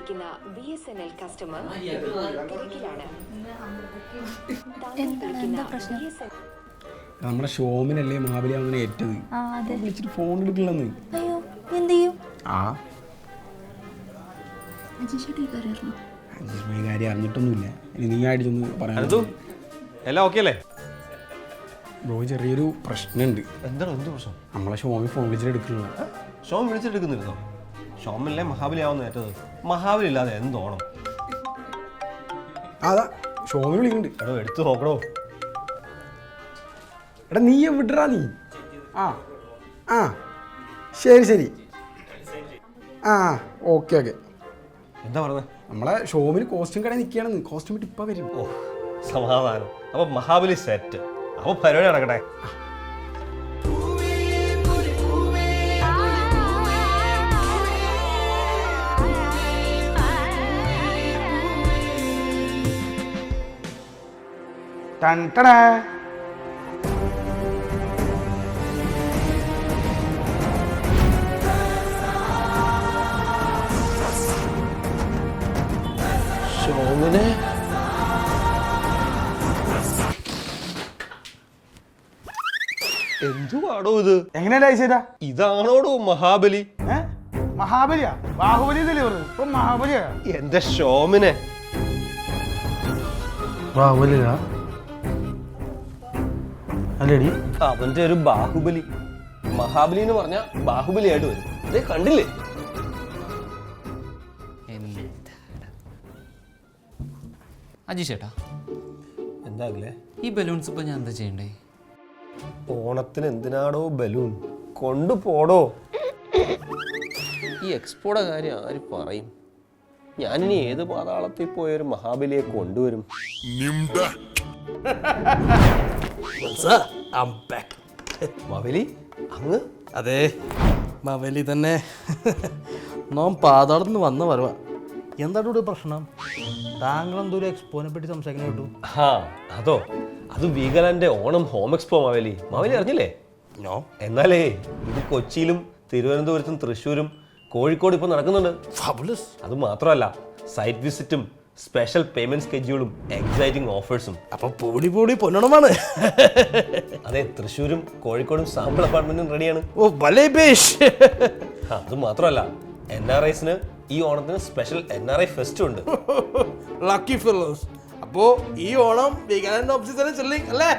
വിളിക്കുന്ന BSNL customer തിരക്കിലാണ്. നമ്മുടെ ഷോമിനല്ലേ മഹാബലി അങ്ങനെ ഏറ്റത്. വിളിച്ചിട്ട് ഫോൺ എടുക്കില്ലെന്ന്. അയ്യോ എന്ത് ചെയ്യും? കാര്യം അറിഞ്ഞിട്ടൊന്നുമില്ല. ഇനി നീ ആയിട്ടൊന്ന് പറയാൻ. എല്ലാം ഓക്കെ അല്ലേ ബ്രോ? ചെറിയൊരു പ്രശ്നമുണ്ട്. എന്താണ് എന്ത് പ്രശ്നം? നമ്മളെ ഷോമി ഫോൺ വിളിച്ചിട്ട് എടുക്കില്ല. ഷോം വിളിച്ചെടുക്കുന്നിരുന്നോ? ഷോമില്ലേ മഹാബലി ആവുന്ന ഏറ്റത്. മഹാബലി ഇല്ലാതെ എന്തോണം? അതാ ഷോമി വിളിക്കുന്നുണ്ട്. എടോ എടുത്തു നോക്കണോ? എടാ നീ വിടറാ നീ. ആ ശരി ശരി. Okay okay. എന്താ പറഞ്ഞത്? നമ്മളെ ഷോമിന് കോസ്റ്റ്യൂം കടയിൽ നിൽക്കുകയാണെന്ന്. കോസ്റ്റ്യൂം ഇട്ട് ഇപ്പം വരും. ഓ സമാധാനം. അപ്പൊ മഹാബലി സെറ്റ്. അപ്പൊ പരിപാടി നടക്കട്ടെ. ഷോമിനെ എന്തുവാടോ ഇത്? എങ്ങനെയാ? ഇതാണോടോ മഹാബലി? മഹാബലിയാ? ബാഹുബലി എന്നല്ലേ പറഞ്ഞത്? ഇപ്പൊ മഹാബലിയാ? എന്റെ ഷോമിനെ ബാഹുബലിയാ അല്ലേടി? അവന്റെ ഒരു ബാഹുബലി. മഹാബലി എന്ന് പറഞ്ഞ ബാഹുബലി ആയിട്ട് വരും. അതേ കണ്ടില്ലേ? അജി ചേട്ടാ, എന്താ ഈ ബലൂൺസ് ഇപ്പൊ ഞാൻ എന്താ ചെയ്യണ്ടേ? ഓണത്തിന് എന്തിനാടോ ബലൂൺ? കൊണ്ടുപോടോ. ഈ എക്സ്പോയുടെ കാര്യം ആര് പറയും? ഞാനിനി ഏത് പാതാളത്തിൽ പോയൊരു മഹാബലിയെ കൊണ്ടുവരും? മഹാബലി അങ്ങ്? അതെ മവലി തന്നെ. നോം പാതാളത്ത് നിന്ന് വന്ന വരവ. എന്താണ് ഇവിടെ പ്രശ്നം? താങ്കൾ എന്തോ എക്സ്പോനെ പറ്റി സംസാരിക്കാൻ കേട്ടു. അതോ? അത് വീഗലാൻഡിന്റെ ഓണം ഹോം എക്സ്പോ. മവലി അറിഞ്ഞില്ലേ? നോ. എന്നാലേ ഇത് കൊച്ചിയിലും തിരുവനന്തപുരത്തും തൃശ്ശൂരും കോഴിക്കോട് ഇപ്പൊ നടക്കുന്നുണ്ട്. ഫാബുലസ്. അത് മാത്രമല്ല, സൈറ്റ് വിസിറ്റും സ്പെഷ്യൽ പേയ്മെന്റ് സ്കെഡ്യൂളും എക്സൈറ്റിംഗ് ഓഫേഴ്സും. അപ്പൊ പൊടി പൊടി പൊന്നണമാണ്. അതെ, തൃശ്ശൂരും കോഴിക്കോടും സാമ്പിൾ അപ്പാർട്ട്മെന്റും റെഡിയാണ്. ഓ ഭലേ ബേഷ്. അത് മാത്രമല്ല, NRIസിന് ഈ ഓണത്തിന് സ്പെഷ്യൽ NRI ഫെസ്റ്റ് ഉണ്ട്. Lucky fellows. അപ്പോ ഈ ഓണം വീഗാലാൻഡ് ഓഫീസിൽ തന്നെ ചെല്ലിങ് അല്ലേ?